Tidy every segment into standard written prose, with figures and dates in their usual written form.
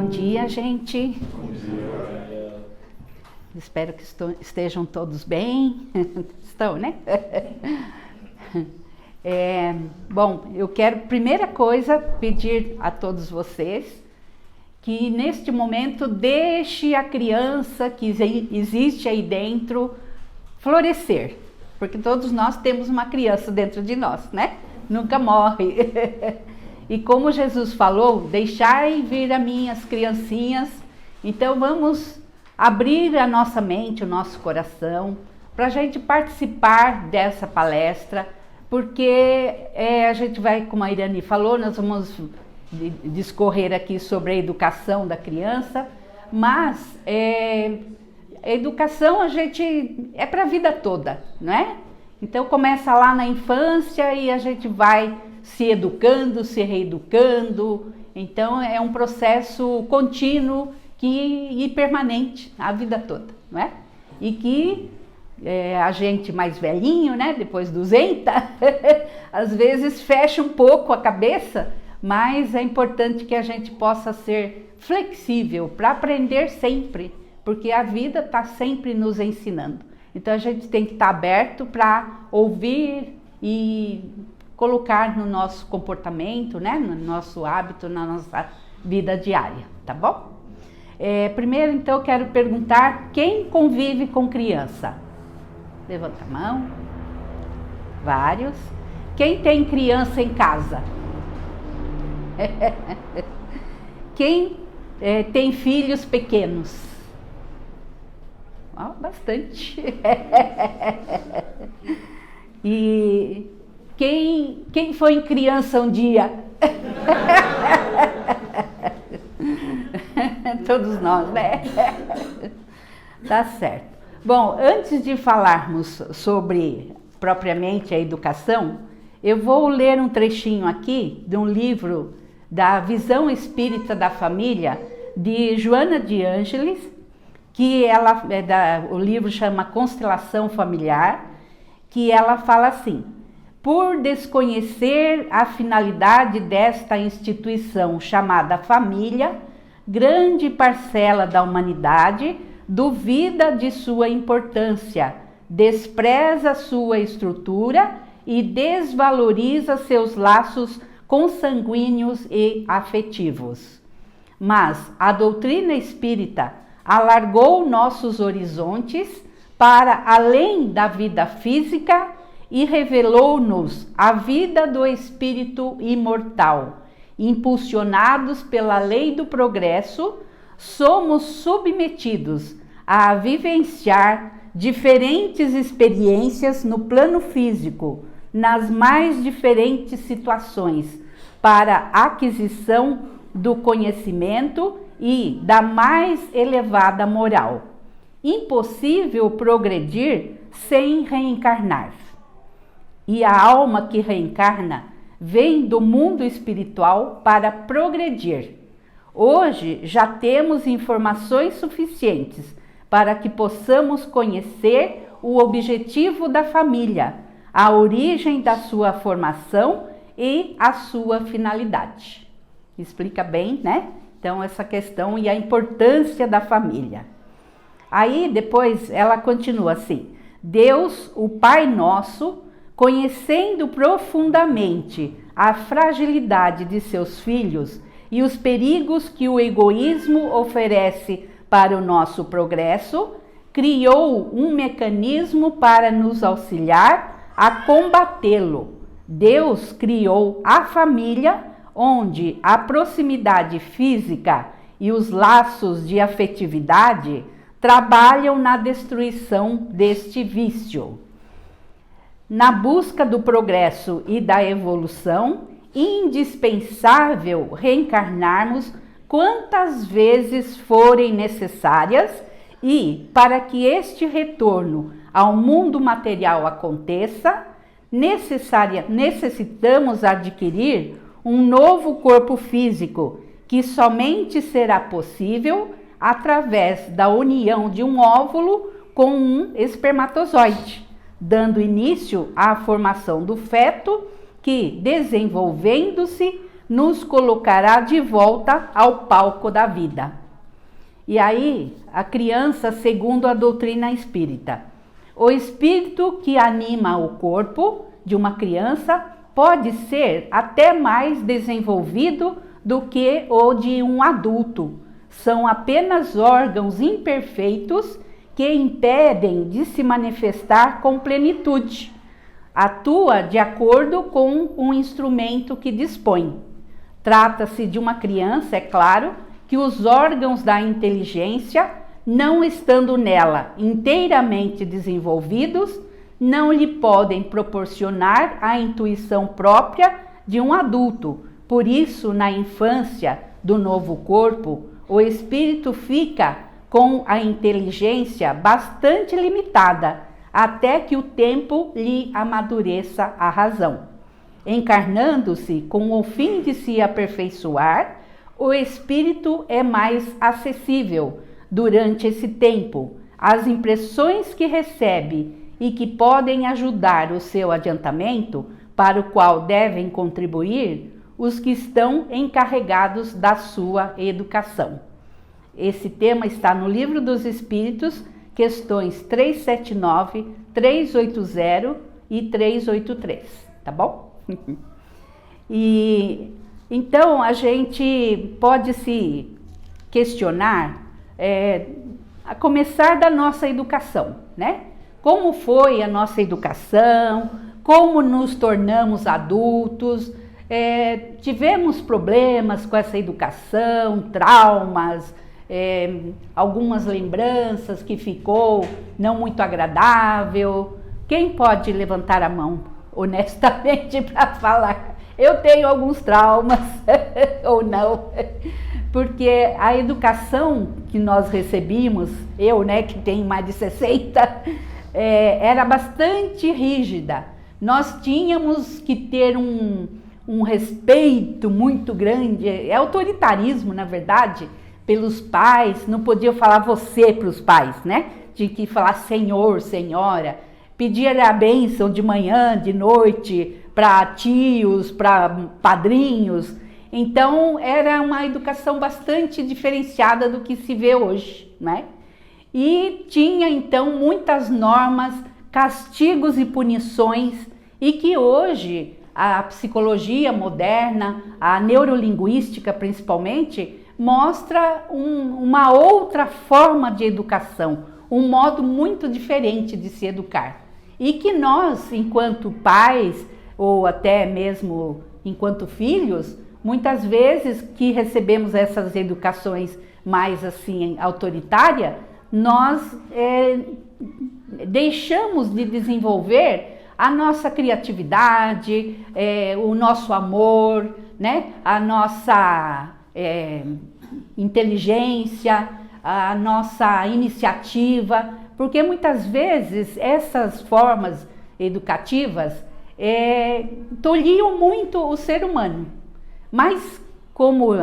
Bom dia, gente. Bom dia. Espero que estejam todos bem. Estão, né? Bom, eu quero, primeira coisa, pedir a todos vocês que neste momento deixe a criança que existe aí dentro florescer, porque todos nós temos uma criança dentro de nós, né? Nunca morre. E como Jesus falou, deixai vir a mim as criancinhas, então vamos abrir a nossa mente, o nosso coração, para a gente participar dessa palestra, porque a gente vai, como a Irani falou, nós vamos discorrer aqui sobre a educação da criança, mas a educação a gente é para a vida toda, não é? Então começa lá na infância e a gente vai se educando, se reeducando, então é um processo contínuo e permanente a vida toda, não é? E que a gente mais velhinho, né, depois dos 200, às vezes fecha um pouco a cabeça, mas é importante que a gente possa ser flexível para aprender sempre, porque a vida está sempre nos ensinando. Então a gente tem que estar aberto para ouvir e colocar no nosso comportamento, né, no nosso hábito, na nossa vida diária, tá bom? Primeiro, então, eu quero perguntar quem convive com criança? Levanta a mão. Vários. Quem tem criança em casa? Quem tem filhos pequenos? Bastante. E quem foi criança um dia? Todos nós, né? Tá certo. Bom, antes de falarmos sobre propriamente a educação, eu vou ler um trechinho aqui de um livro da Visão Espírita da Família, de Joana de Ângeles, que o livro chama Constelação Familiar, que ela fala assim: por desconhecer a finalidade desta instituição chamada família, grande parcela da humanidade duvida de sua importância, despreza sua estrutura e desvaloriza seus laços consanguíneos e afetivos. Mas a doutrina espírita alargou nossos horizontes para além da vida física e revelou-nos a vida do espírito imortal. Impulsionados pela lei do progresso, somos submetidos a vivenciar diferentes experiências no plano físico, nas mais diferentes situações, para a aquisição do conhecimento e da mais elevada moral. Impossível progredir sem reencarnar. E a alma que reencarna vem do mundo espiritual para progredir. Hoje já temos informações suficientes para que possamos conhecer o objetivo da família, a origem da sua formação e a sua finalidade. Explica bem, né? Então, essa questão e a importância da família. Aí, depois, ela continua assim: Deus, o Pai Nosso, conhecendo profundamente a fragilidade de seus filhos e os perigos que o egoísmo oferece para o nosso progresso, criou um mecanismo para nos auxiliar a combatê-lo. Deus criou a família, onde a proximidade física e os laços de afetividade trabalham na destruição deste vício. Na busca do progresso e da evolução, indispensável reencarnarmos quantas vezes forem necessárias e, para que este retorno ao mundo material aconteça, necessitamos adquirir um novo corpo físico, que somente será possível através da união de um óvulo com um espermatozoide, dando início à formação do feto que, desenvolvendo-se, nos colocará de volta ao palco da vida. E aí, a criança, segundo a doutrina espírita, o espírito que anima o corpo de uma criança pode ser até mais desenvolvido do que o de um adulto. São apenas órgãos imperfeitos que impedem de se manifestar com plenitude. Atua de acordo com o instrumento que dispõe. Trata-se de uma criança, é claro, que os órgãos da inteligência, não estando nela inteiramente desenvolvidos, não lhe podem proporcionar a intuição própria de um adulto. Por isso, na infância do novo corpo, o espírito fica com a inteligência bastante limitada, até que o tempo lhe amadureça a razão. Encarnando-se com o fim de se aperfeiçoar, o espírito é mais acessível durante esse tempo. As impressões que recebe e que podem ajudar o seu adiantamento, para o qual devem contribuir os que estão encarregados da sua educação. Esse tema está no Livro dos Espíritos, questões 379, 380 e 383, tá bom? E então a gente pode se questionar, a começar da nossa educação, né? Como foi a nossa educação, como nos tornamos adultos, tivemos problemas com essa educação, traumas, algumas lembranças que ficou não muito agradável. Quem pode levantar a mão honestamente para falar? Eu tenho alguns traumas ou não, porque a educação que nós recebimos, eu, né, que tenho mais de 60, era bastante rígida. Nós tínhamos que ter um respeito muito grande, autoritarismo, na verdade, pelos pais. Não podia falar você para os pais, né? Tinha que falar senhor, senhora, pedir a bênção de manhã, de noite, para tios, para padrinhos. Então, era uma educação bastante diferenciada do que se vê hoje, né? E tinha, então, muitas normas, castigos e punições, e que hoje a psicologia moderna, a neurolinguística principalmente, mostra uma outra forma de educação, um modo muito diferente de se educar. E que nós, enquanto pais, ou até mesmo enquanto filhos, muitas vezes que recebemos essas educações mais assim autoritária, nós deixamos de desenvolver a nossa criatividade, o nosso amor, né? A nossa inteligência, a nossa iniciativa, porque muitas vezes essas formas educativas tolhiam muito o ser humano. Mas como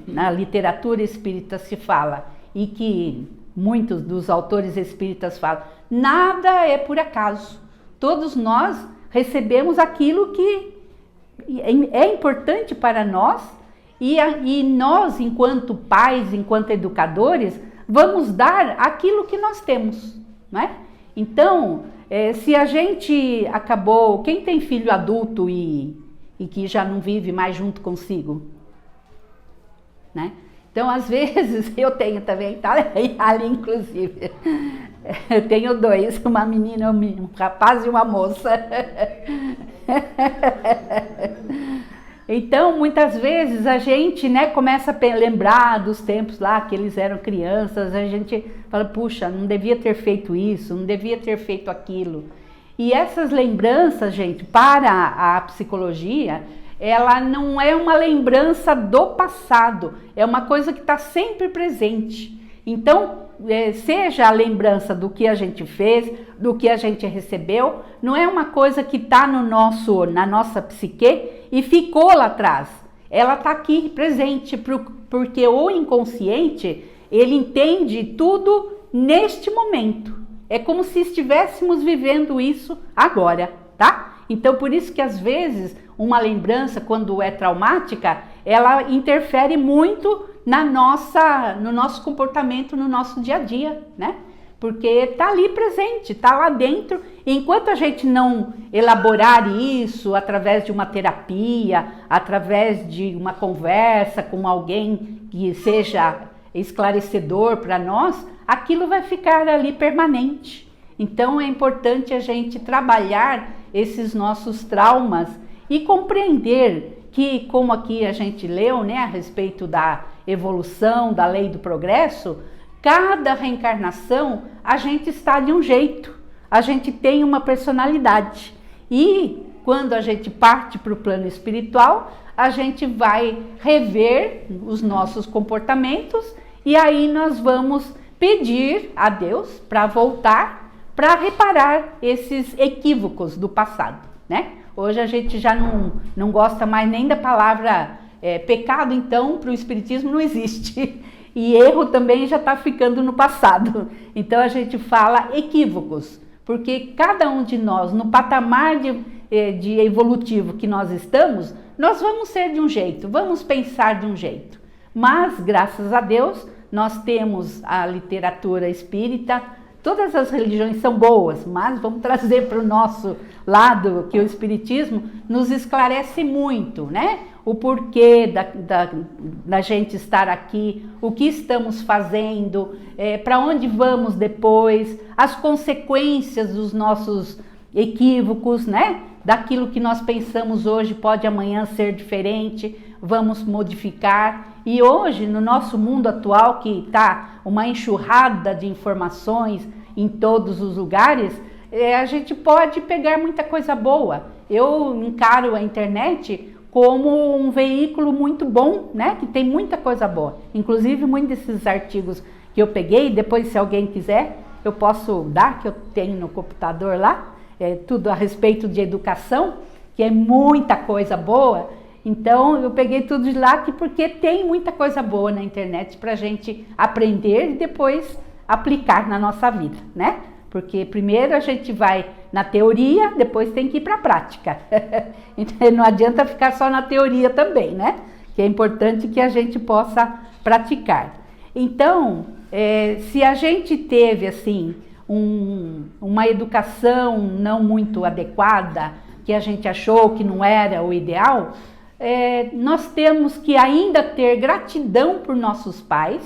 na literatura espírita se fala, e que muitos dos autores espíritas falam, nada é por acaso. Todos nós recebemos aquilo que é importante para nós, e nós, enquanto pais, enquanto educadores, vamos dar aquilo que nós temos, não é? Então, se a gente acabou, quem tem filho adulto e que já não vive mais junto consigo, né? Então, às vezes, eu tenho também, tá? Ali, inclusive, eu tenho dois, uma menina, um rapaz e uma moça. Então, muitas vezes, a gente, né, começa a lembrar dos tempos lá que eles eram crianças, a gente fala, puxa, não devia ter feito isso, não devia ter feito aquilo. E essas lembranças, gente, para a psicologia, ela não é uma lembrança do passado, é uma coisa que está sempre presente. Então, seja a lembrança do que a gente fez, do que a gente recebeu, não é uma coisa que está na nossa psique e ficou lá atrás. Ela está aqui presente, porque o inconsciente, ele entende tudo neste momento. É como se estivéssemos vivendo isso agora, tá? Então, por isso que às vezes uma lembrança, quando é traumática, ela interfere muito no nosso comportamento, no nosso dia a dia, né? Porque está ali presente, está lá dentro. E enquanto a gente não elaborar isso através de uma terapia, através de uma conversa com alguém que seja esclarecedor para nós, aquilo vai ficar ali permanente. Então é importante a gente trabalhar esses nossos traumas e compreender que, como aqui a gente leu, né, a respeito da evolução, da lei do progresso, cada reencarnação a gente está de um jeito, a gente tem uma personalidade. E quando a gente parte para o plano espiritual, a gente vai rever os nossos comportamentos e aí nós vamos pedir a Deus para voltar, para reparar esses equívocos do passado, né? Hoje a gente já não gosta mais nem da palavra pecado, então para o Espiritismo não existe. E erro também já está ficando no passado. Então a gente fala equívocos, porque cada um de nós, no patamar de evolutivo que nós estamos, nós vamos ser de um jeito, vamos pensar de um jeito. Mas, graças a Deus, nós temos a literatura espírita. Todas as religiões são boas, mas vamos trazer para o nosso lado que o Espiritismo nos esclarece muito, né? O porquê da gente estar aqui, o que estamos fazendo, para onde vamos depois, as consequências dos nossos equívocos, né? Daquilo que nós pensamos hoje pode amanhã ser diferente, vamos modificar. E hoje, no nosso mundo atual, que está uma enxurrada de informações em todos os lugares, a gente pode pegar muita coisa boa. Eu encaro a internet como um veículo muito bom, né? Que tem muita coisa boa. Inclusive, muitos desses artigos que eu peguei, depois se alguém quiser, eu posso dar, que eu tenho no computador lá, tudo a respeito de educação, que é muita coisa boa. Então, eu peguei tudo de lá porque tem muita coisa boa na internet para a gente aprender e depois aplicar na nossa vida, né? Porque primeiro a gente vai na teoria, depois tem que ir para a prática. Então, não adianta ficar só na teoria também, né? Que é importante que a gente possa praticar. Então, se a gente teve, assim, uma educação não muito adequada, que a gente achou que não era o ideal, nós temos que ainda ter gratidão por nossos pais,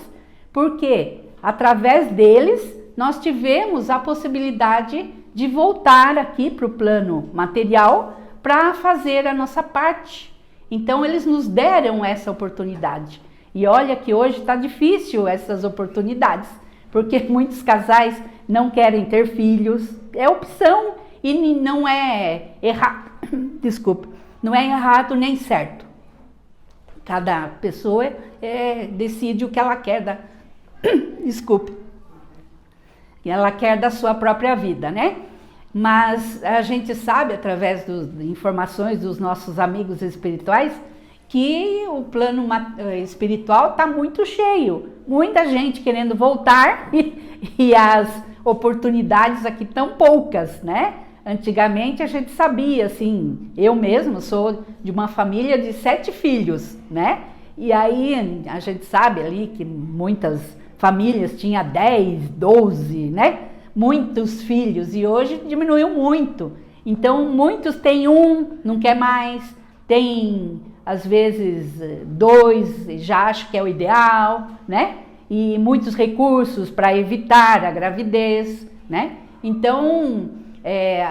porque através deles nós tivemos a possibilidade de voltar aqui para o plano material para fazer a nossa parte. Então eles nos deram essa oportunidade. E olha que hoje está difícil essas oportunidades, porque muitos casais não querem ter filhos, é opção e não é errado, desculpa, não é errado nem certo. Cada pessoa decide o que ela quer desculpe, que ela quer da sua própria vida, né? Mas a gente sabe, através das informações dos nossos amigos espirituais, que o plano espiritual está muito cheio. Muita gente querendo voltar e as oportunidades aqui estão poucas, né? Antigamente a gente sabia, assim, eu mesma sou de uma família de 7 filhos, né? E aí a gente sabe ali que muitas famílias tinham 10, 12, né? Muitos filhos, e hoje diminuiu muito. Então muitos têm não quer mais, tem às vezes 2, já acho que é o ideal, né? E muitos recursos para evitar a gravidez, né? Então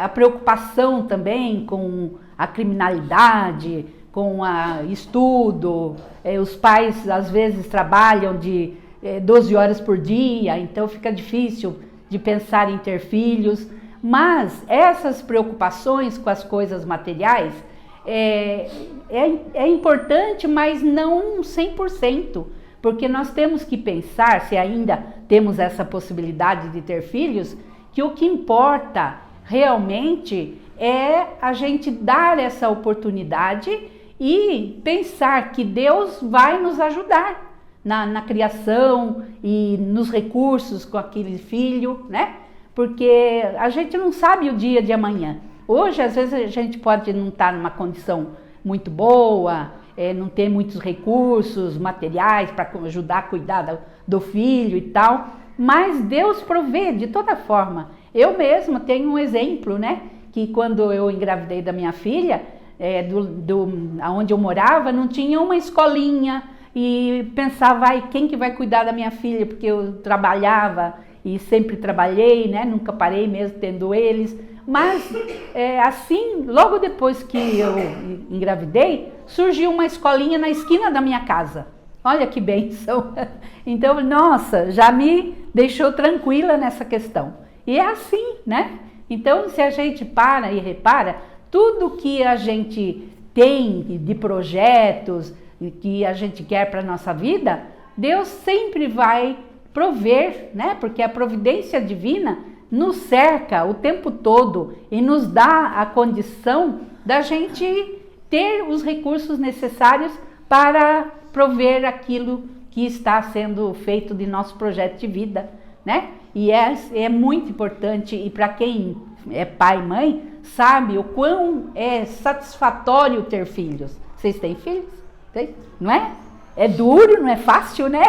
a preocupação também com a criminalidade, com estudo, os pais às vezes trabalham de 12 horas por dia, então fica difícil de pensar em ter filhos, mas essas preocupações com as coisas materiais é importante, mas não 100%, porque nós temos que pensar, se ainda temos essa possibilidade de ter filhos, que o que importa realmente é a gente dar essa oportunidade e pensar que Deus vai nos ajudar na criação e nos recursos com aquele filho, né? Porque a gente não sabe o dia de amanhã. Hoje, às vezes, a gente pode não estar numa condição muito boa, não tem muitos recursos materiais para ajudar a cuidar do filho e tal, mas Deus provê de toda forma. Eu mesma tenho um exemplo, né? Que quando eu engravidei da minha filha, onde eu morava, não tinha uma escolinha, e pensava, quem que vai cuidar da minha filha? Porque eu trabalhava e sempre trabalhei, né? Nunca parei mesmo tendo eles. Mas assim, logo depois que eu engravidei, surgiu uma escolinha na esquina da minha casa. Olha que bênção! Então, nossa, já me deixou tranquila nessa questão. E é assim, né? Então, se a gente para e repara, tudo que a gente tem de projetos, que a gente quer para a nossa vida, Deus sempre vai prover, né? Porque a providência divina nos cerca o tempo todo e nos dá a condição da gente ter os recursos necessários para prover aquilo que está sendo feito de nosso projeto de vida, né? E é muito importante, e para quem é pai e mãe, sabe o quão é satisfatório ter filhos. Vocês têm filhos? Tem? Não é? É duro, não é fácil, né?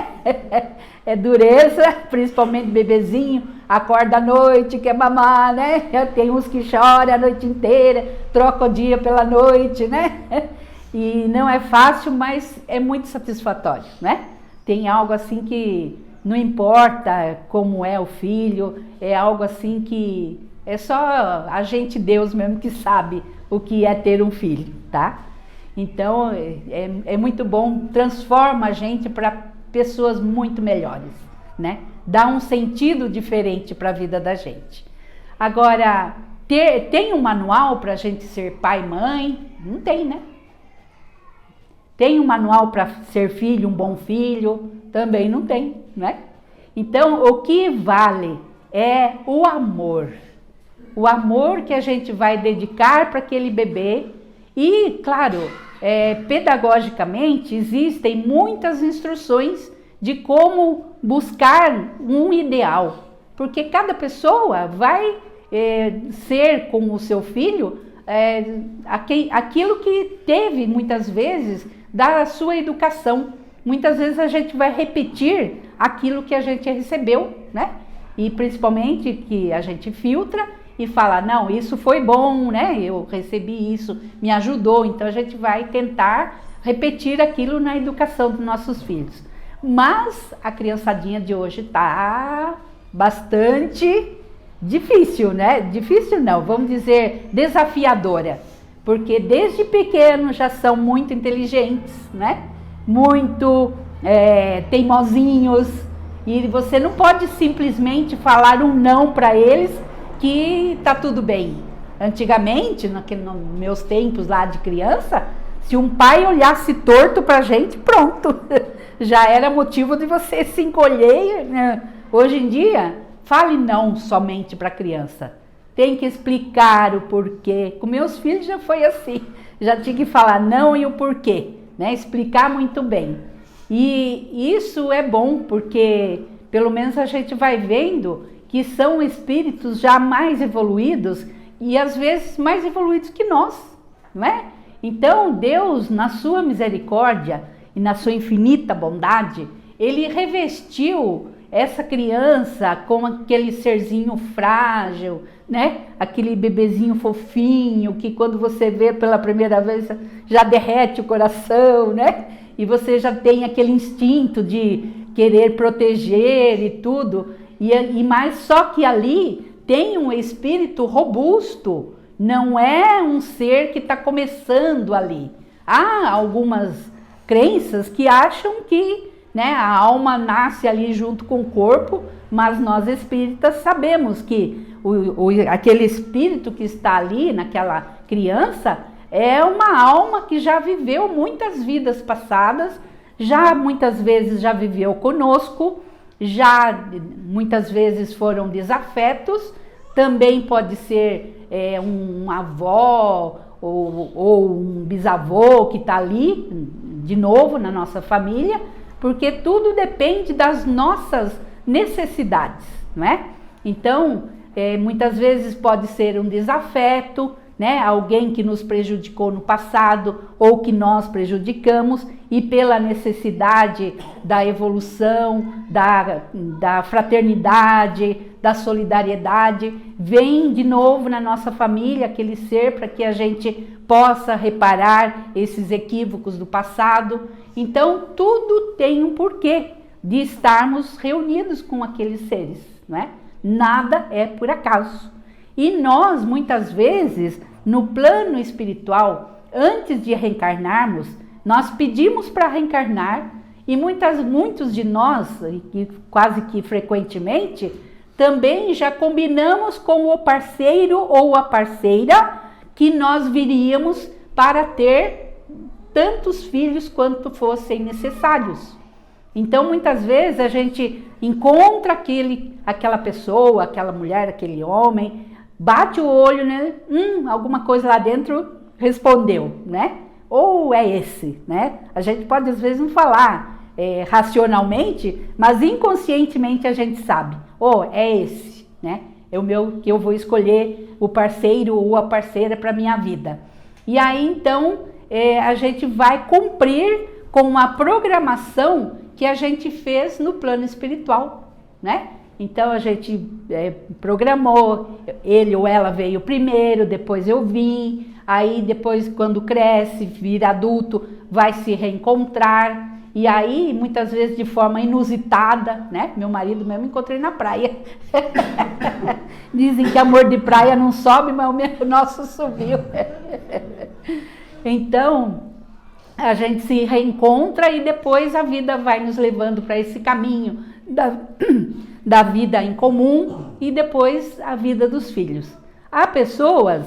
É dureza, principalmente bebezinho, acorda à noite, quer mamar, né? Tem uns que choram a noite inteira, troca o dia pela noite, né? E não é fácil, mas é muito satisfatório, né? Tem algo assim que não importa como é o filho, é algo assim que é só a gente, Deus mesmo, que sabe o que é ter um filho, tá? Então, é muito bom, transforma a gente para pessoas muito melhores, né? Dá um sentido diferente para a vida da gente. Agora, tem um manual para a gente ser pai e mãe? Não tem, né? Tem um manual para ser filho, um bom filho? Também não tem, né? Então, o que vale é o amor. O amor que a gente vai dedicar para aquele bebê. E, claro, pedagogicamente existem muitas instruções de como buscar um ideal, porque cada pessoa vai ser com o seu filho aquilo que teve muitas vezes da sua educação. Muitas vezes a gente vai repetir aquilo que a gente recebeu, né? E principalmente que a gente filtra e fala, não, isso foi bom, né? Eu recebi isso, me ajudou. Então a gente vai tentar repetir aquilo na educação dos nossos filhos. Mas a criançadinha de hoje está bastante difícil, né? Difícil não, vamos dizer desafiadora. Porque desde pequeno já são muito inteligentes, né? Muito teimosinhos. E você não pode simplesmente falar um não para eles que tá tudo bem. Antigamente, nos meus tempos lá de criança, se um pai olhasse torto pra gente, pronto, já era motivo de você se encolher, né? Hoje em dia, fale não somente para criança. Tem que explicar o porquê. Com meus filhos já foi assim. Já tinha que falar não e o porquê, né? Explicar muito bem. E isso é bom porque pelo menos a gente vai vendo que são espíritos já mais evoluídos e às vezes mais evoluídos que nós, não é? Então Deus, na sua misericórdia e na sua infinita bondade, Ele revestiu essa criança com aquele serzinho frágil, né? Aquele bebezinho fofinho que quando você vê pela primeira vez já derrete o coração, né? E você já tem aquele instinto de querer proteger e tudo. E mais só que ali tem um espírito robusto, não é um ser que está começando ali. Há algumas crenças que acham que, né, a alma nasce ali junto com o corpo, mas nós espíritas sabemos que aquele espírito que está ali naquela criança é uma alma que já viveu muitas vidas passadas, já muitas vezes já viveu conosco, já muitas vezes foram desafetos, também pode ser um avó ou um bisavô que está ali, de novo, na nossa família, porque tudo depende das nossas necessidades, não é? Então, muitas vezes pode ser um desafeto, né, alguém que nos prejudicou no passado ou que nós prejudicamos, e pela necessidade da evolução, da fraternidade, da solidariedade, vem de novo na nossa família aquele ser para que a gente possa reparar esses equívocos do passado. Então tudo tem um porquê de estarmos reunidos com aqueles seres, não é? Nada é por acaso. E nós, muitas vezes, no plano espiritual, antes de reencarnarmos, nós pedimos para reencarnar, e muitos de nós, quase que frequentemente, também já combinamos com o parceiro ou a parceira que nós viríamos para ter tantos filhos quanto fossem necessários. Então, muitas vezes a gente encontra aquela pessoa, aquela mulher, aquele homem, bate o olho, né? Alguma coisa lá dentro respondeu, né? Ou é esse, né? A gente pode às vezes não falar racionalmente, mas inconscientemente a gente sabe. É esse, né? É o meu, que eu vou escolher o parceiro ou a parceira para minha vida. E aí então a gente vai cumprir com a programação que a gente fez no plano espiritual, né? Então a gente programou, ele ou ela veio primeiro, depois eu vim, aí depois quando cresce, vira adulto, vai se reencontrar, e aí muitas vezes de forma inusitada, né? Meu marido mesmo encontrei na praia. Dizem que amor de praia não sobe, mas o nosso subiu. Então a gente se reencontra e depois a vida vai nos levando para esse caminho da vida em comum e depois a vida dos filhos. Há pessoas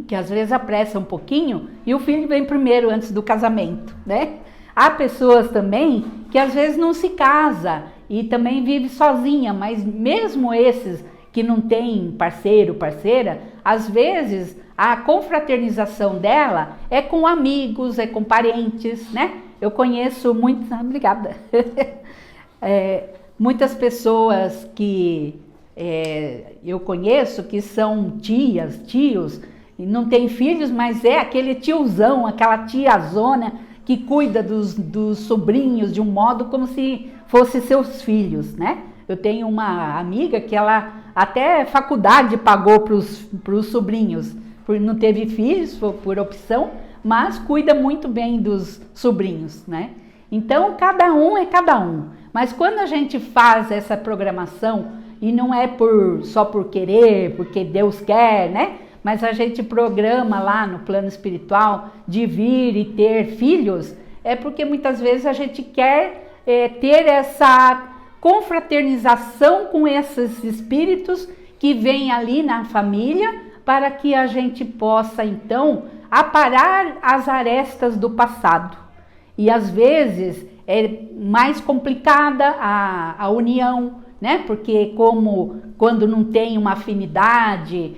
que às vezes apressam um pouquinho e o filho vem primeiro antes do casamento, né? Há pessoas também que às vezes não se casa e também vive sozinha, mas mesmo esses que não têm parceiro, parceira, às vezes a confraternização dela é com amigos, é com parentes, né? Eu conheço muitos, obrigada, muitas pessoas que eu conheço que são tios, e não tem filhos, mas é aquele tiozão, aquela tiazona que cuida dos sobrinhos de um modo como se fossem seus filhos, né? Eu tenho uma amiga que ela até faculdade pagou para os sobrinhos, não teve filhos por opção, mas cuida muito bem dos sobrinhos, né? Então cada um é cada um, mas quando a gente faz essa programação, e não é só por querer, porque Deus quer, né? Mas a gente programa lá no plano espiritual de vir e ter filhos, é porque muitas vezes a gente quer ter essa confraternização com esses espíritos que vêm ali na família, para que a gente possa então aparar as arestas do passado. E às vezes é mais complicada a união, né? Porque quando não tem uma afinidade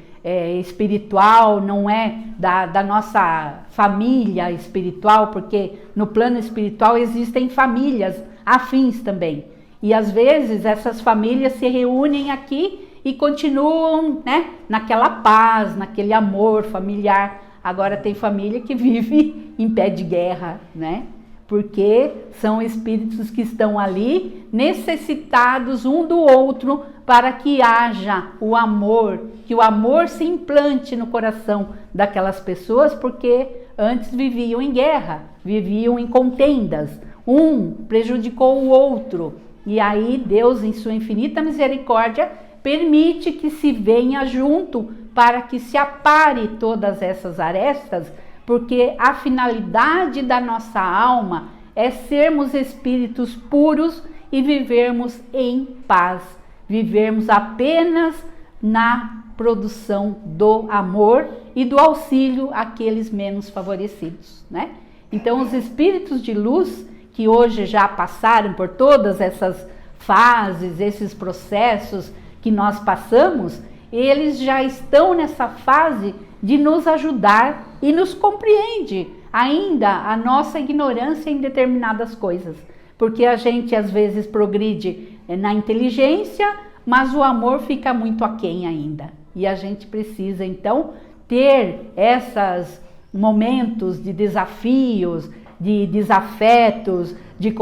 espiritual, não é da nossa família espiritual, porque no plano espiritual existem famílias afins também. E às vezes essas famílias se reúnem aqui e continuam, né, naquela paz, naquele amor familiar. Agora tem família que vive em pé de guerra, né? Porque são espíritos que estão ali necessitados um do outro para que haja o amor, que o amor se implante no coração daquelas pessoas, porque antes viviam em guerra, viviam em contendas, um prejudicou o outro, e aí Deus, em sua infinita misericórdia, permite que se venha junto para que se apare todas essas arestas, porque a finalidade da nossa alma é sermos espíritos puros e vivermos em paz, vivermos apenas na produção do amor e do auxílio àqueles menos favorecidos, né? Então os espíritos de luz que hoje já passaram por todas essas fases, esses processos que nós passamos, eles já estão nessa fase de nos ajudar e nos compreende ainda a nossa ignorância em determinadas coisas, porque a gente às vezes progride na inteligência, mas o amor fica muito aquém ainda, e a gente precisa então ter esses momentos de desafios, de desafetos, de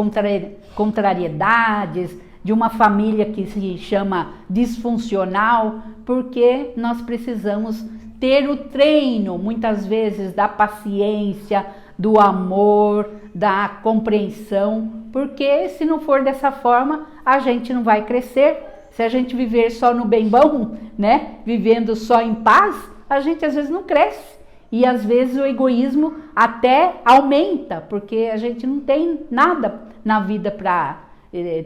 contrariedades, de uma família que se chama disfuncional, porque nós precisamos ter o treino, muitas vezes, da paciência, do amor, da compreensão, porque se não for dessa forma, a gente não vai crescer. Se a gente viver só no bem bom, né, vivendo só em paz, a gente às vezes não cresce. E às vezes o egoísmo até aumenta, porque a gente não tem nada na vida para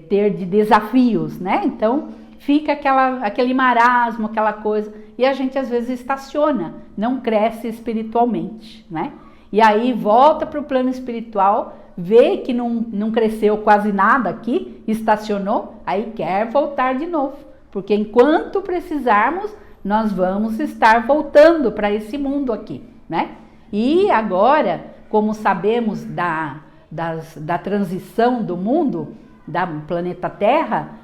ter de desafios, né? Então fica aquele marasmo, aquela coisa, e a gente às vezes estaciona, não cresce espiritualmente, né? E aí volta para o plano espiritual, vê que não cresceu quase nada aqui, estacionou, aí quer voltar de novo, porque enquanto precisarmos, nós vamos estar voltando para esse mundo aqui, né? E agora, como sabemos da transição do mundo, do planeta Terra,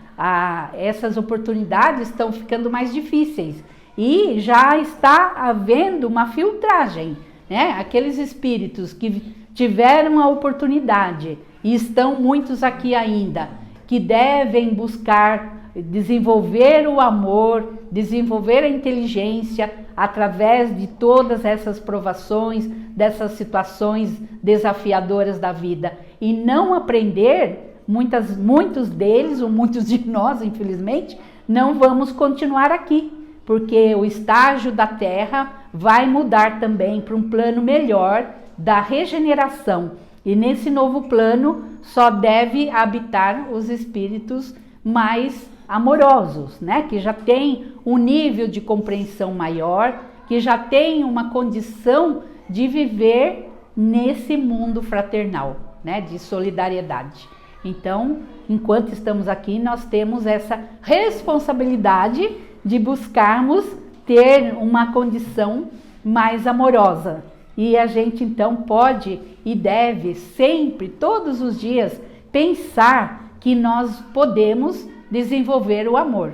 essas oportunidades estão ficando mais difíceis e já está havendo uma filtragem, né? Aqueles espíritos que tiveram a oportunidade, e estão muitos aqui ainda, que devem buscar desenvolver o amor, desenvolver a inteligência através de todas essas provações, dessas situações desafiadoras da vida, e não aprender, muitos deles, ou muitos de nós, infelizmente, não vamos continuar aqui, porque o estágio da Terra vai mudar também para um plano melhor da regeneração, e nesse novo plano só deve habitar os espíritos mais amorosos, né? Que já tem um nível de compreensão maior, que já tem uma condição de viver nesse mundo fraternal, né? De solidariedade. Então, enquanto estamos aqui, nós temos essa responsabilidade de buscarmos ter uma condição mais amorosa. E a gente então pode e deve sempre, todos os dias, pensar que nós podemos desenvolver o amor.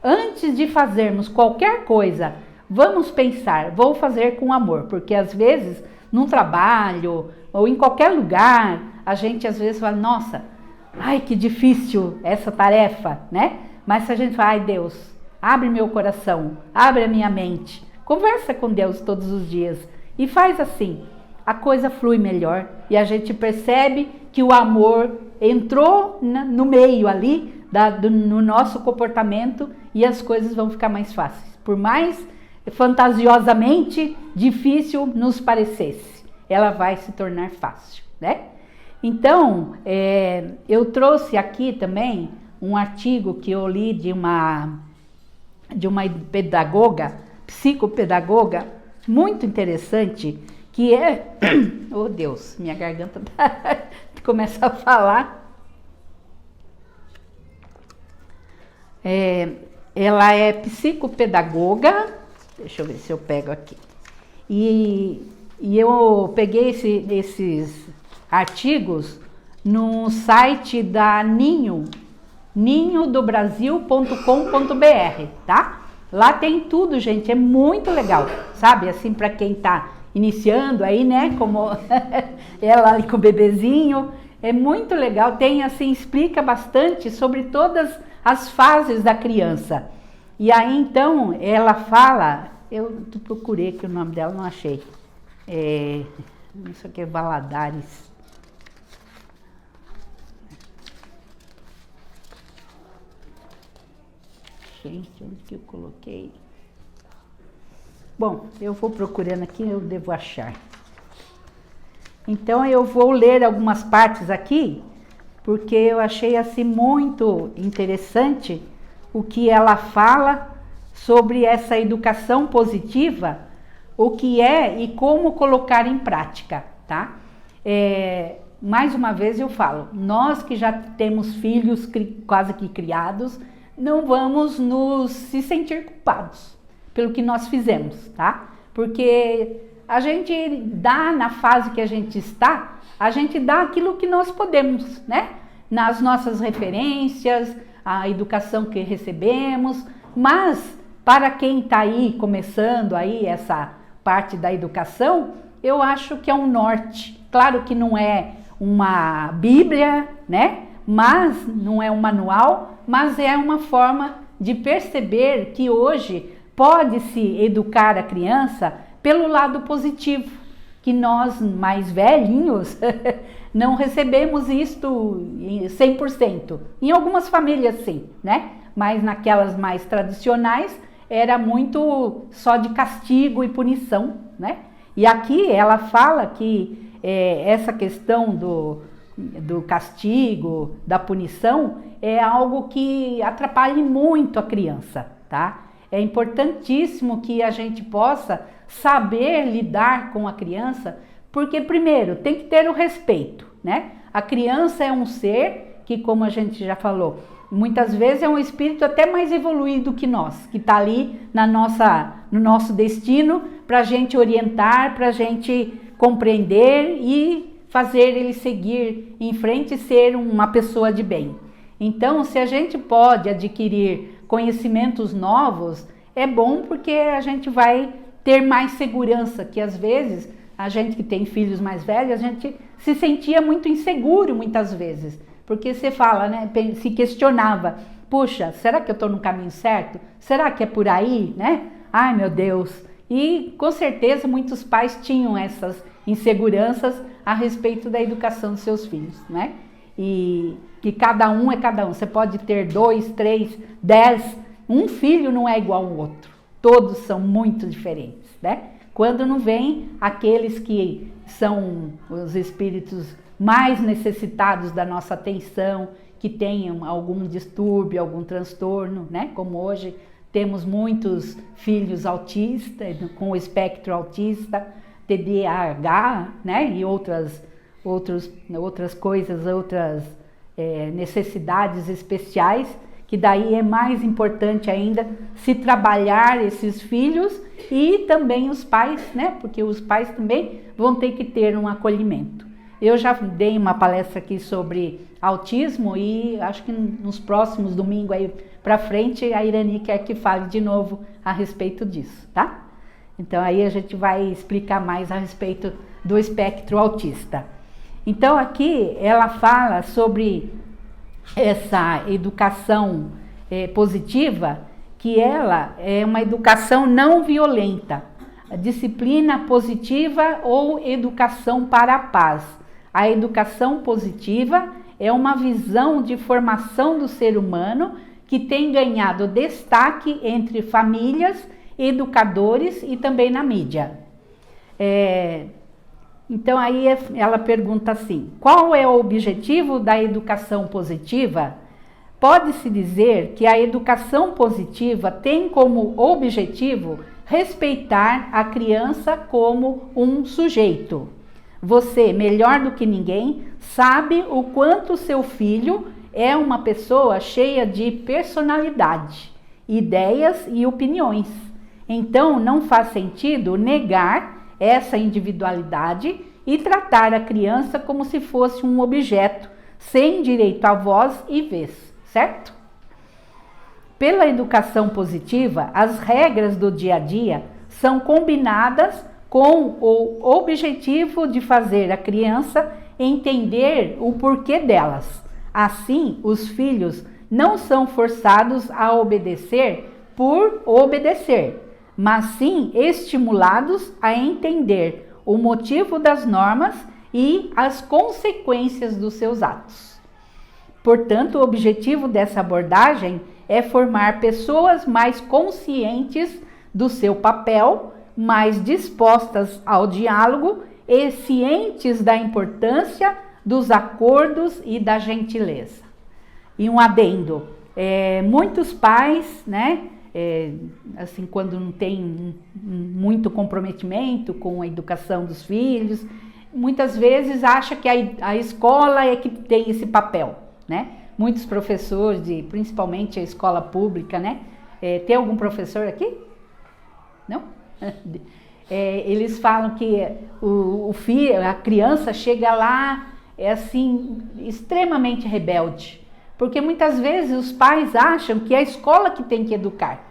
Antes de fazermos qualquer coisa, vamos pensar, vou fazer com amor, porque às vezes num trabalho ou em qualquer lugar, a gente às vezes fala, nossa, ai que difícil essa tarefa, né? Mas se a gente fala, ai Deus, abre meu coração, abre a minha mente, conversa com Deus todos os dias e faz assim, a coisa flui melhor e a gente percebe que o amor entrou no meio ali, no nosso comportamento, e as coisas vão ficar mais fáceis. Por mais fantasiosamente difícil nos parecesse, ela vai se tornar fácil, né? Então, eu trouxe aqui também um artigo que eu li de uma pedagoga, psicopedagoga, muito interessante, que é... Oh Deus, minha garganta começa a falar. Ela é psicopedagoga, deixa eu ver se eu pego aqui, e eu peguei esses artigos no site da ninhodobrasil.com.br, tá? Lá tem tudo, gente, é muito legal, sabe? Assim, para quem tá iniciando aí, né, como ela ali com o bebezinho, é muito legal, tem assim, explica bastante sobre todas as fases da criança. E aí então ela fala, eu procurei aqui o nome dela, não achei, isso aqui é Valadares. Gente, onde que eu coloquei? Bom, eu vou procurando aqui, eu devo achar. Então eu vou ler algumas partes aqui, porque eu achei assim muito interessante o que ela fala sobre essa educação positiva, o que é e como colocar em prática, tá? Mais uma vez eu falo, nós que já temos filhos quase que criados, não vamos se sentir culpados pelo que nós fizemos, tá? Porque a gente dá, na fase que a gente está, a gente dá aquilo que nós podemos, né? Nas nossas referências, a educação que recebemos, mas para quem está aí, começando aí parte da educação, eu acho que é um norte. Claro que não é uma Bíblia, né? Mas não é um manual, mas é uma forma de perceber que hoje pode-se educar a criança pelo lado positivo, que nós mais velhinhos não recebemos isto 100%. Em algumas famílias sim, né? Mas naquelas mais tradicionais era muito só de castigo e punição, né? E aqui ela fala que essa questão do castigo, da punição, é algo que atrapalha muito a criança, tá? É importantíssimo que a gente possa saber lidar com a criança, porque primeiro tem que ter o respeito, né? A criança é um ser que, como a gente já falou, muitas vezes é um espírito até mais evoluído que nós, que está ali no nosso destino para a gente orientar, para a gente compreender e fazer ele seguir em frente e ser uma pessoa de bem. Então, se a gente pode adquirir conhecimentos novos, é bom porque a gente vai ter mais segurança, que às vezes a gente que tem filhos mais velhos, a gente se sentia muito inseguro muitas vezes, porque você fala, né, se questionava, puxa, será que eu estou no caminho certo? Será que é por aí, né? Ai, meu Deus! E com certeza muitos pais tinham essas inseguranças a respeito da educação dos seus filhos, né? E que cada um é cada um. Você pode ter 2, 3, 10, um filho não é igual ao outro. Todos são muito diferentes, né? Quando não vem aqueles que são os espíritos mais necessitados da nossa atenção, que tenham algum distúrbio, algum transtorno, né? Como hoje temos muitos filhos autistas, com o espectro autista, TDAH, né? E outras coisas, outras necessidades especiais, que daí é mais importante ainda se trabalhar esses filhos e também os pais, né? Porque os pais também vão ter que ter um acolhimento. Eu já dei uma palestra aqui sobre autismo e acho que nos próximos domingos aí para frente a Irani quer que fale de novo a respeito disso, tá? Então aí a gente vai explicar mais a respeito do espectro autista. Então aqui ela fala sobre essa educação positiva, que ela é uma educação não violenta, a disciplina positiva ou educação para a paz. A educação positiva é uma visão de formação do ser humano que tem ganhado destaque entre famílias, educadores e também na mídia. Então aí ela pergunta assim, qual é o objetivo da educação positiva? Pode-se dizer que a educação positiva tem como objetivo respeitar a criança como um sujeito. Você, melhor do que ninguém, sabe o quanto seu filho é uma pessoa cheia de personalidade, ideias e opiniões. Então não faz sentido negar essa individualidade e tratar a criança como se fosse um objeto, sem direito à voz e vez, certo? Pela educação positiva, as regras do dia a dia são combinadas com o objetivo de fazer a criança entender o porquê delas. Assim, os filhos não são forçados a obedecer por obedecer, mas sim estimulados a entender o motivo das normas e as consequências dos seus atos. Portanto, o objetivo dessa abordagem é formar pessoas mais conscientes do seu papel, mais dispostas ao diálogo e cientes da importância dos acordos e da gentileza. E um adendo, muitos pais, né, assim, quando não tem muito comprometimento com a educação dos filhos, muitas vezes acha que a escola é que tem esse papel, né? Muitos professores, principalmente a escola pública, né? Tem algum professor aqui? Não? Eles falam que o filho, a criança chega lá, assim, extremamente rebelde. Porque muitas vezes os pais acham que é a escola que tem que educar.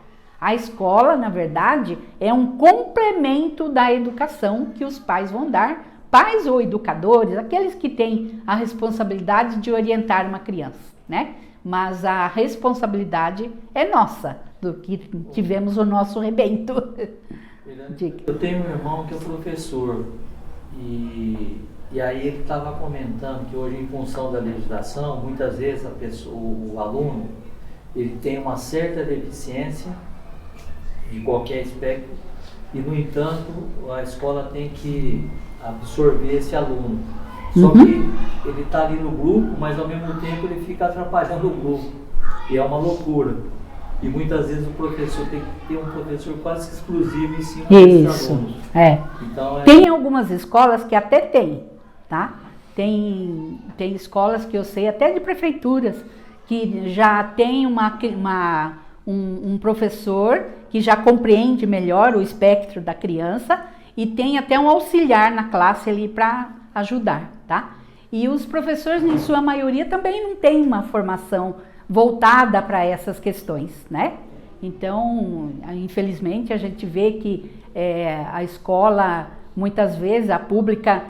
A escola, na verdade, é um complemento da educação que os pais vão dar, pais ou educadores, aqueles que têm a responsabilidade de orientar uma criança, né? Mas a responsabilidade é nossa, do que tivemos o nosso rebento. Eu tenho um irmão que é professor e aí ele estava comentando que hoje, em função da legislação, muitas vezes o aluno ele tem uma certa deficiência de qualquer espectro e, no entanto, a escola tem que absorver esse aluno. Só que ele está ali no grupo, mas ao mesmo tempo ele fica atrapalhando o grupo. E é uma loucura. E muitas vezes o professor tem que ter um professor quase que exclusivo em cima desses alunos. Então, tem algumas escolas que até tem, tá? Tem escolas que eu sei, até de prefeituras, que já tem um professor que já compreende melhor o espectro da criança e tem até um auxiliar na classe ali para ajudar, tá? E os professores, em sua maioria, também não têm uma formação voltada para essas questões, né? Então, infelizmente, a gente vê que a escola, muitas vezes, a pública,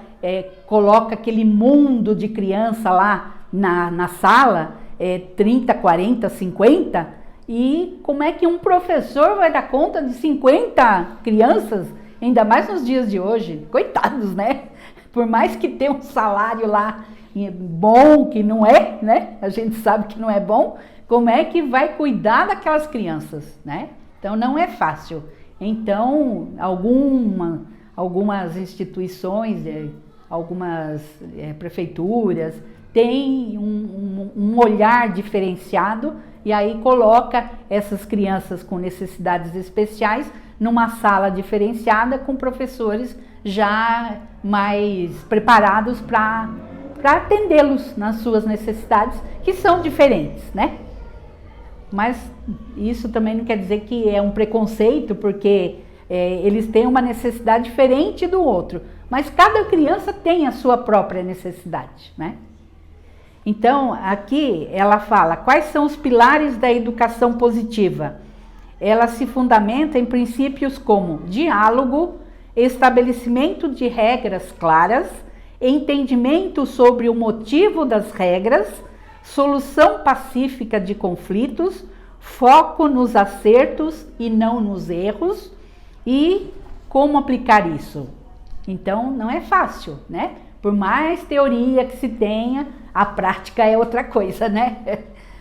coloca aquele mundo de criança lá na sala, 30, 40, 50, e como é que um professor vai dar conta de 50 crianças, ainda mais nos dias de hoje? Coitados, né? Por mais que tenha um salário lá bom, que não é, né? A gente sabe que não é bom, como é que vai cuidar daquelas crianças, né? Então não é fácil. Então algumas instituições, algumas prefeituras têm um olhar diferenciado e aí coloca essas crianças com necessidades especiais numa sala diferenciada com professores já mais preparados para atendê-los nas suas necessidades, que são diferentes, né? Mas isso também não quer dizer que é um preconceito, porque eles têm uma necessidade diferente do outro. Mas cada criança tem a sua própria necessidade, né? Então, aqui ela fala, quais são os pilares da educação positiva? Ela se fundamenta em princípios como diálogo, estabelecimento de regras claras, entendimento sobre o motivo das regras, solução pacífica de conflitos, foco nos acertos e não nos erros, e como aplicar isso. Então, não é fácil, né? Por mais teoria que se tenha, a prática é outra coisa, né?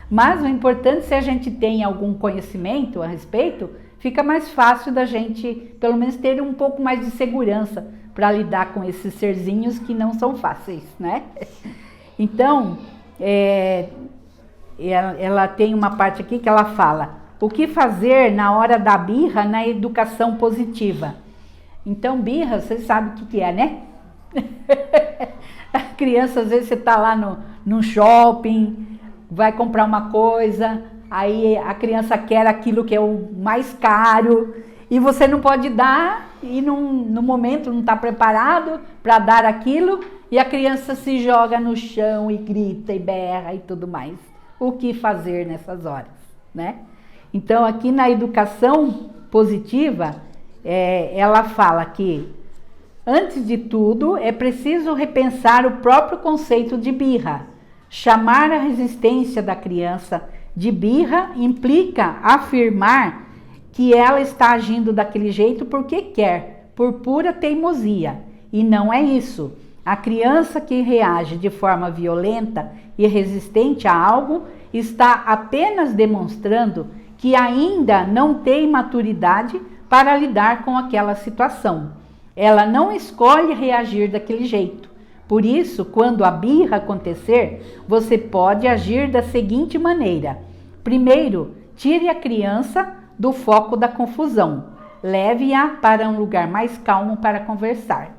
Mas o importante, se a gente tem algum conhecimento a respeito, fica mais fácil da gente, pelo menos, ter um pouco mais de segurança para lidar com esses serzinhos que não são fáceis, né? Então, ela tem uma parte aqui que ela fala, o que fazer na hora da birra na educação positiva? Então, birra, vocês sabem o que é, né? A criança, às vezes, você está lá no shopping, vai comprar uma coisa, aí a criança quer aquilo que é o mais caro e você não pode dar e no momento não está preparado para dar aquilo e a criança se joga no chão e grita e berra e tudo mais. O que fazer nessas horas, né? Então, aqui na educação positiva, ela fala que, antes de tudo, é preciso repensar o próprio conceito de birra. Chamar a resistência da criança de birra implica afirmar que ela está agindo daquele jeito porque quer, por pura teimosia. E não é isso. A criança que reage de forma violenta e resistente a algo está apenas demonstrando que ainda não tem maturidade para lidar com aquela situação. Ela não escolhe reagir daquele jeito. Por isso, quando a birra acontecer, você pode agir da seguinte maneira. Primeiro, tire a criança do foco da confusão. Leve-a para um lugar mais calmo para conversar.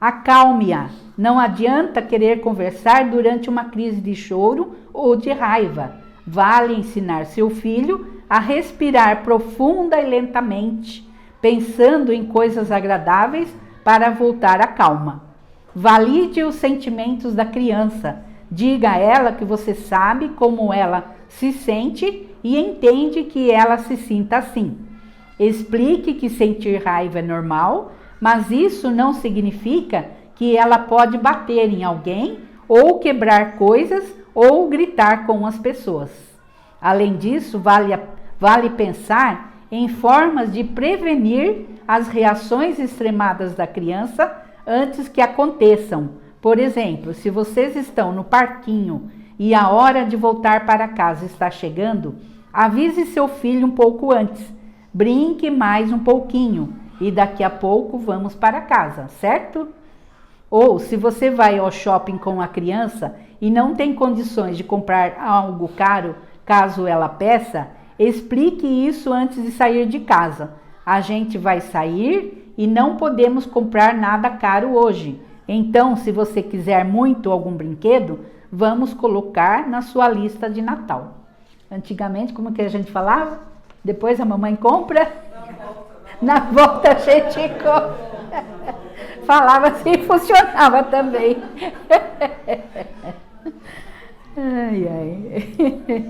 Acalme-a. Não adianta querer conversar durante uma crise de choro ou de raiva. Vale ensinar seu filho a respirar profunda e lentamente, pensando em coisas agradáveis para voltar à calma. Valide os sentimentos da criança. Diga a ela que você sabe como ela se sente e entende que ela se sinta assim. Explique que sentir raiva é normal, mas isso não significa que ela pode bater em alguém, ou quebrar coisas, ou gritar com as pessoas. Além disso, vale pensar em formas de prevenir as reações extremadas da criança antes que aconteçam. Por exemplo, se vocês estão no parquinho e a hora de voltar para casa está chegando, avise seu filho um pouco antes. Brinque mais um pouquinho e daqui a pouco vamos para casa, certo? Ou se você vai ao shopping com a criança e não tem condições de comprar algo caro, caso ela peça, explique isso antes de sair de casa. A gente vai sair e não podemos comprar nada caro hoje. Então, se você quiser muito algum brinquedo, vamos colocar na sua lista de Natal. Antigamente, como que a gente falava? Depois a mamãe compra, na volta a gente compra. Falava assim, funcionava também. Ai, ai.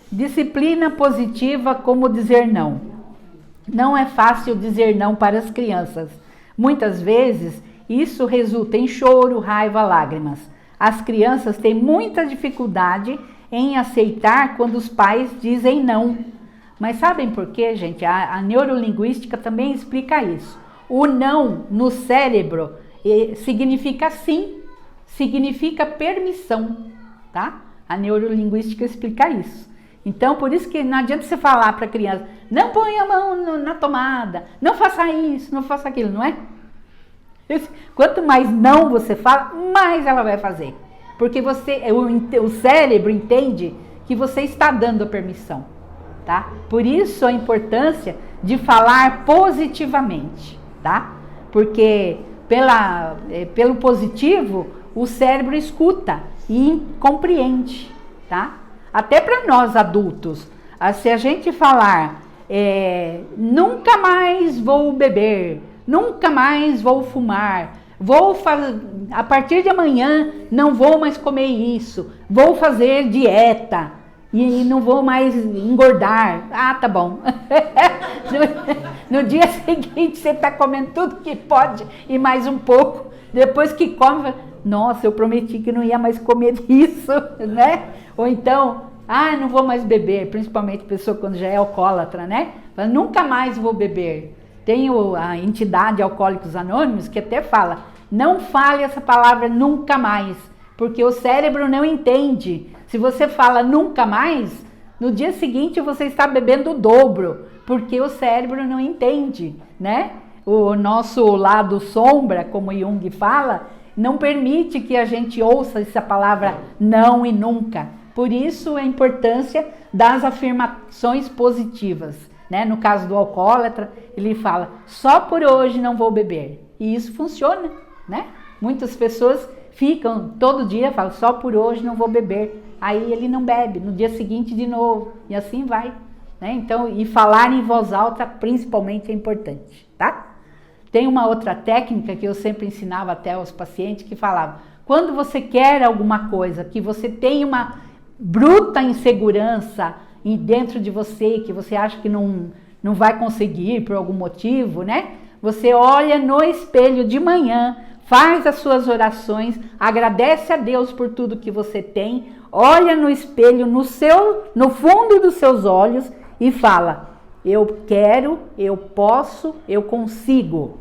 Disciplina positiva, como dizer não. Não é fácil dizer não para as crianças. Muitas vezes, isso resulta em choro, raiva, lágrimas. As crianças têm muita dificuldade em aceitar quando os pais dizem não. Mas sabem por quê, gente? A neurolinguística também explica isso. O não no cérebro significa sim, significa permissão, tá? A neurolinguística explica isso. Então, por isso que não adianta você falar para a criança, não ponha a mão na tomada, não faça isso, não faça aquilo, não é? Quanto mais não você fala, mais ela vai fazer. Porque o cérebro entende que você está dando a permissão, tá? Por isso a importância de falar positivamente, tá? Porque pelo positivo, o cérebro escuta e compreende, tá? Até para nós adultos, se a gente falar, nunca mais vou beber, nunca mais vou fumar, a partir de amanhã não vou mais comer isso, vou fazer dieta e não vou mais engordar. Ah, tá bom. No dia seguinte você está comendo tudo que pode e mais um pouco. Depois que come, nossa, eu prometi que não ia mais comer isso, né? Ou então, não vou mais beber, principalmente pessoa quando já é alcoólatra, né? Fala, nunca mais vou beber. Tem a entidade Alcoólicos Anônimos que até fala, não fale essa palavra nunca mais, porque o cérebro não entende. Se você fala nunca mais, no dia seguinte você está bebendo o dobro, porque o cérebro não entende, né? O nosso lado sombra, como Jung fala, não permite que a gente ouça essa palavra não e nunca. Por isso a importância das afirmações positivas, né? No caso do alcoólatra, ele fala, só por hoje não vou beber. E isso funciona, né? Muitas pessoas ficam todo dia, falam, só por hoje não vou beber. Aí ele não bebe, no dia seguinte de novo, e assim vai, né? Então, e falar em voz alta principalmente é importante, tá? Tem uma outra técnica que eu sempre ensinava até aos pacientes que falava, quando você quer alguma coisa, que você tem uma bruta insegurança dentro de você, que você acha que não vai conseguir por algum motivo, né? Você olha no espelho de manhã, faz as suas orações, agradece a Deus por tudo que você tem, olha no espelho, no fundo dos seus olhos e fala, eu quero, eu posso, eu consigo.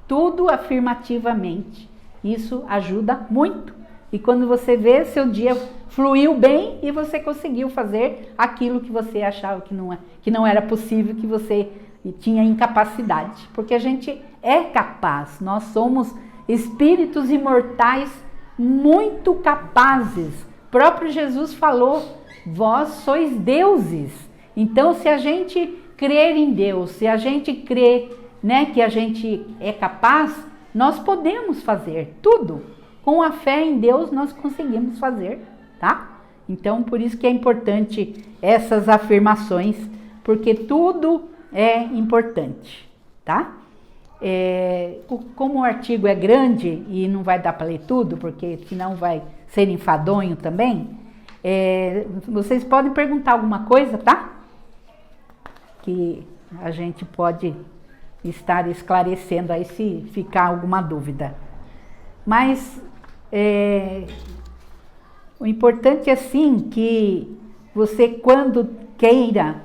Tudo afirmativamente. Isso ajuda muito. E quando você vê, seu dia fluiu bem e você conseguiu fazer aquilo que você achava que não era possível, que você tinha incapacidade. Porque a gente é capaz, nós somos espíritos imortais muito capazes. O próprio Jesus falou, vós sois deuses. Então, se a gente crer em Deus, se a gente crer, né, que a gente é capaz, nós podemos fazer tudo. Com a fé em Deus, nós conseguimos fazer, tá? Então, por isso que é importante essas afirmações, porque tudo é importante, tá? Como o artigo é grande e não vai dar para ler tudo, porque senão vai ser enfadonho também, vocês podem perguntar alguma coisa, tá? que a gente pode estar esclarecendo aí se ficar alguma dúvida. Mas o importante é sim que você, quando queira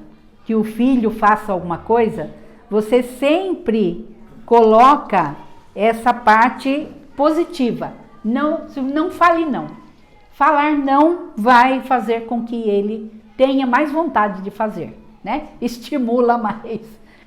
que o filho faça alguma coisa, você sempre coloca essa parte positiva. Não fale não. Falar não vai fazer com que ele tenha mais vontade de fazer, né? Estimula mais.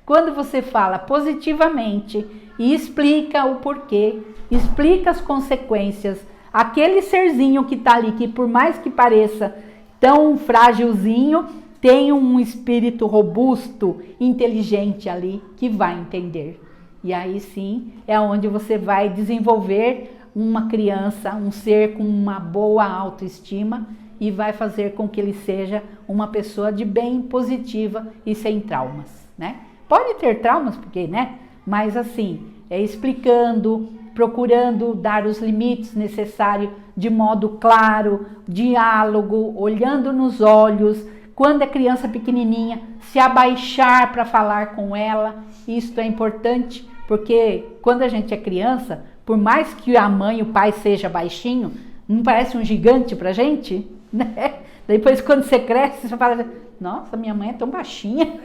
Quando você fala positivamente e explica o porquê, explica as consequências, aquele serzinho que está ali, que por mais que pareça tão frágilzinho, tem um espírito robusto, inteligente ali, que vai entender. E aí sim é onde você vai desenvolver uma criança, um ser com uma boa autoestima e vai fazer com que ele seja uma pessoa de bem, positiva e sem traumas, né? Pode ter traumas, porque, né? Mas assim, explicando, procurando dar os limites necessários de modo claro, diálogo, olhando nos olhos. Quando é criança pequenininha, se abaixar para falar com ela, isso é importante, porque quando a gente é criança, por mais que a mãe e o pai seja baixinho, não parece um gigante pra gente, né? Depois quando você cresce, você fala, nossa, minha mãe é tão baixinha.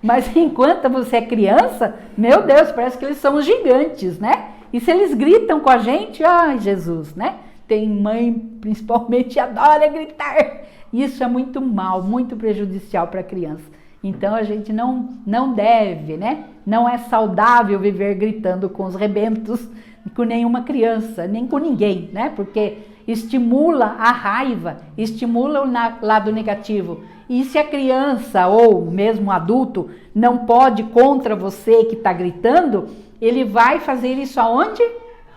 Mas enquanto você é criança, meu Deus, parece que eles são os gigantes, né? E se eles gritam com a gente, ai Jesus, né? Tem mãe, principalmente, adora gritar. Isso é muito mal, muito prejudicial para a criança. Então a gente não deve, né? Não é saudável viver gritando com os rebentos, com nenhuma criança, nem com ninguém, né? Porque estimula a raiva, estimula o lado negativo. E se a criança ou mesmo o adulto não pode contra você que está gritando, ele vai fazer isso aonde?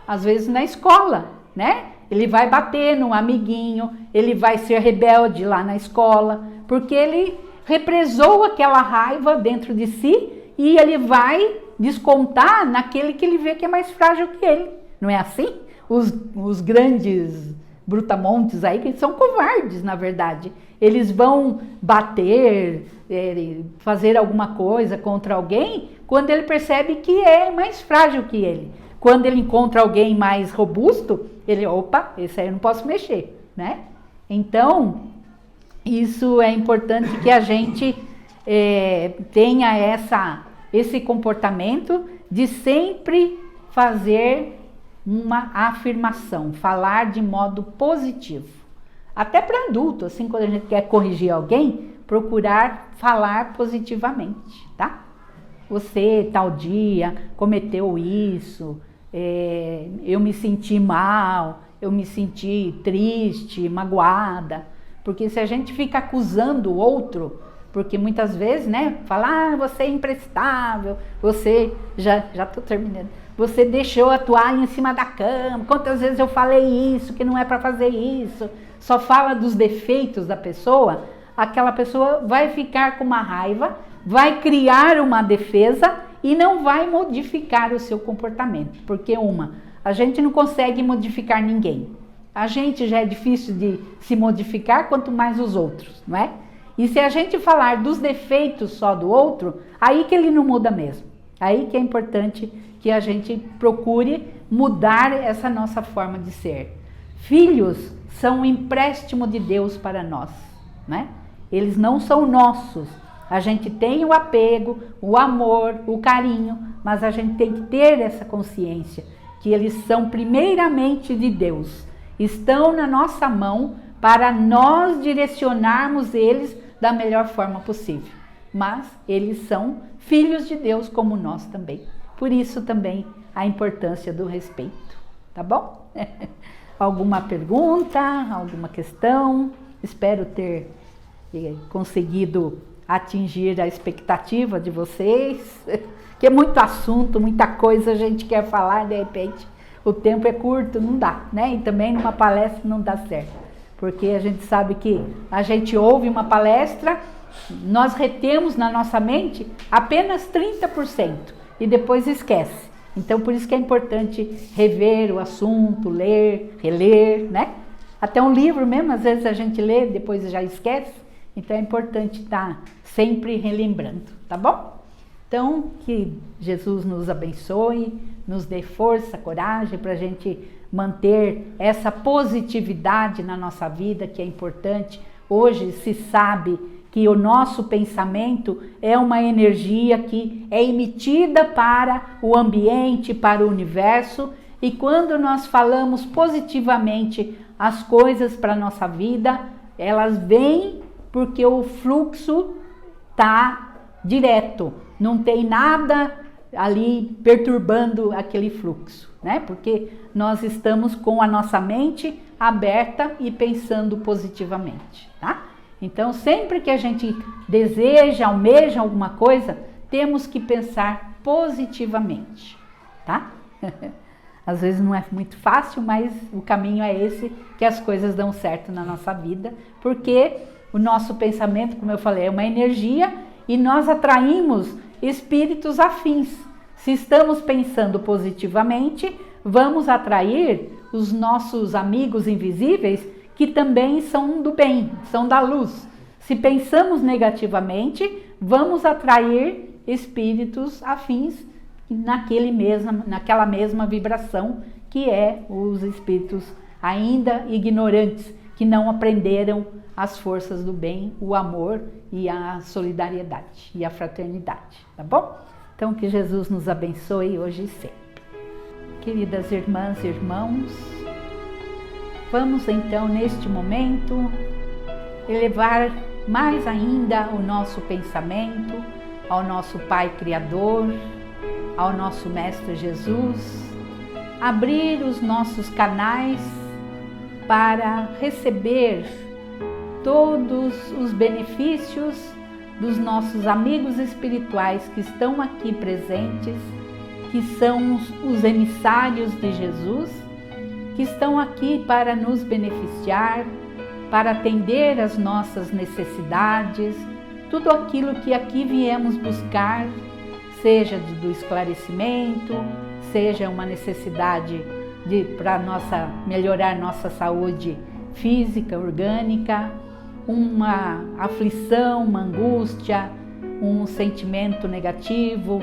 Às vezes na escola, né? Ele vai bater no amiguinho, ele vai ser rebelde lá na escola, porque ele represou aquela raiva dentro de si e ele vai descontar naquele que ele vê que é mais frágil que ele. Não é assim? Os grandes brutamontes aí, que são covardes, na verdade. Eles vão bater, fazer alguma coisa contra alguém quando ele percebe que é mais frágil que ele. Quando ele encontra alguém mais robusto, ele, opa, esse aí eu não posso mexer, né? Então, isso é importante que a gente tenha esse comportamento de sempre fazer uma afirmação, falar de modo positivo. Até para adulto, assim, quando a gente quer corrigir alguém, procurar falar positivamente, tá? Você, tal dia, cometeu isso, eu me senti mal, eu me senti triste, magoada. Porque se a gente fica acusando o outro, porque muitas vezes, né, fala, você é imprestável, você, já tô terminando, você deixou a toalha em cima da cama, quantas vezes eu falei isso, que não é para fazer isso, só fala dos defeitos da pessoa, aquela pessoa vai ficar com uma raiva, vai criar uma defesa e não vai modificar o seu comportamento, porque a gente não consegue modificar ninguém. A gente já é difícil de se modificar, quanto mais os outros, não é? E se a gente falar dos defeitos só do outro, aí que ele não muda mesmo. Aí que é importante que a gente procure mudar essa nossa forma de ser. Filhos são um empréstimo de Deus para nós, né? Eles não são nossos. A gente tem o apego, o amor, o carinho, mas a gente tem que ter essa consciência que eles são primeiramente de Deus. Estão na nossa mão para nós direcionarmos eles da melhor forma possível. Mas eles são filhos de Deus como nós também. Por isso também a importância do respeito. Tá bom? Alguma pergunta? Alguma questão? Espero ter conseguido atingir a expectativa de vocês. Que é muito assunto, muita coisa a gente quer falar, de repente o tempo é curto, não dá, né? E também numa palestra não dá certo, porque a gente sabe que a gente ouve uma palestra, nós retemos na nossa mente apenas 30% e depois esquece. Então por isso que é importante rever o assunto, ler, reler, né? Até um livro mesmo, às vezes a gente lê, depois já esquece. Então é importante estar sempre relembrando, tá bom? Então, que Jesus nos abençoe, nos dê força, coragem para a gente manter essa positividade na nossa vida, que é importante. Hoje se sabe que o nosso pensamento é uma energia que é emitida para o ambiente, para o universo, e quando nós falamos positivamente as coisas para a nossa vida, elas vêm porque o fluxo está direto, não tem nada ali perturbando aquele fluxo, né? Porque nós estamos com a nossa mente aberta e pensando positivamente, tá? Então, sempre que a gente deseja, almeja alguma coisa, temos que pensar positivamente, tá? Às vezes não é muito fácil, mas o caminho é esse, que as coisas dão certo na nossa vida, porque o nosso pensamento, como eu falei, é uma energia e nós atraímos espíritos afins. Se estamos pensando positivamente, vamos atrair os nossos amigos invisíveis que também são do bem, são da luz. Se pensamos negativamente, vamos atrair espíritos afins naquela mesma vibração, que é os espíritos ainda ignorantes, que não aprenderam as forças do bem, o amor e a solidariedade e a fraternidade, tá bom? Então, que Jesus nos abençoe hoje e sempre. Queridas irmãs e irmãos, vamos então neste momento elevar mais ainda o nosso pensamento ao nosso Pai Criador, ao nosso Mestre Jesus, abrir os nossos canais para receber todos os benefícios dos nossos amigos espirituais que estão aqui presentes, que são os emissários de Jesus, que estão aqui para nos beneficiar, para atender às nossas necessidades, tudo aquilo que aqui viemos buscar, seja do esclarecimento, seja uma necessidade para melhorar nossa saúde física, orgânica, uma aflição, uma angústia, um sentimento negativo,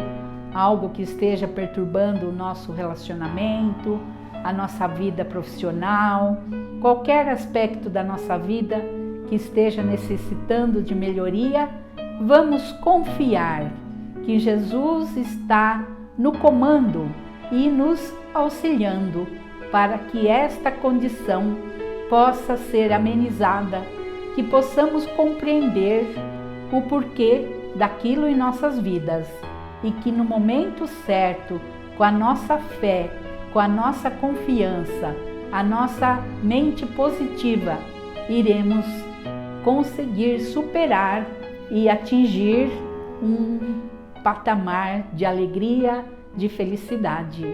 algo que esteja perturbando o nosso relacionamento, a nossa vida profissional, qualquer aspecto da nossa vida que esteja necessitando de melhoria, vamos confiar que Jesus está no comando e nos auxiliando para que esta condição possa ser amenizada, que possamos compreender o porquê daquilo em nossas vidas e que no momento certo, com a nossa fé, com a nossa confiança, a nossa mente positiva, iremos conseguir superar e atingir um patamar de alegria, de felicidade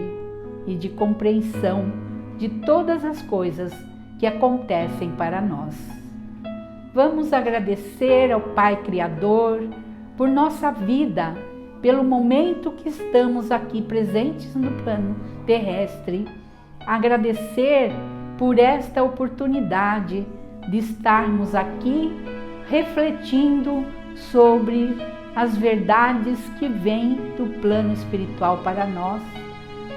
e de compreensão de todas as coisas que acontecem para nós. Vamos agradecer ao Pai Criador por nossa vida, pelo momento que estamos aqui presentes no plano terrestre. Agradecer por esta oportunidade de estarmos aqui refletindo sobre as verdades que vêm do plano espiritual para nós,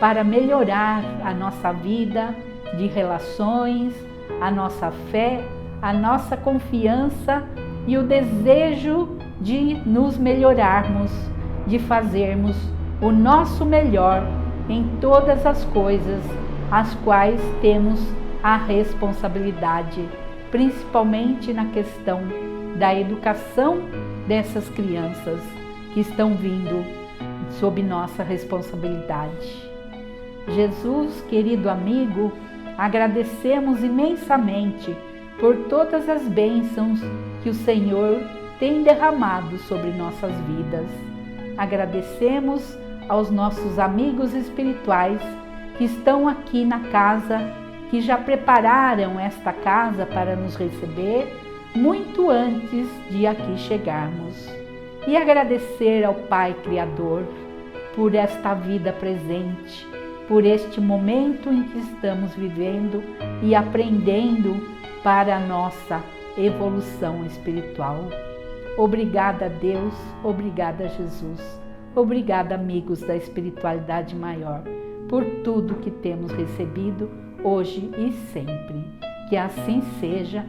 para melhorar a nossa vida de relações, a nossa fé, a nossa confiança e o desejo de nos melhorarmos, de fazermos o nosso melhor em todas as coisas as quais temos a responsabilidade, principalmente na questão da educação dessas crianças que estão vindo sob nossa responsabilidade. Jesus, querido amigo, agradecemos imensamente por todas as bênçãos que o Senhor tem derramado sobre nossas vidas. Agradecemos aos nossos amigos espirituais que estão aqui na casa, que já prepararam esta casa para nos receber muito antes de aqui chegarmos. E agradecer ao Pai Criador por esta vida presente, por este momento em que estamos vivendo e aprendendo para a nossa evolução espiritual. Obrigada, Deus. Obrigada, Jesus. Obrigada, amigos da espiritualidade maior, por tudo que temos recebido hoje e sempre. Que assim seja.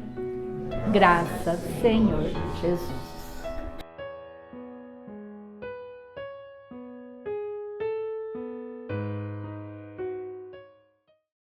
Graças, Senhor Jesus.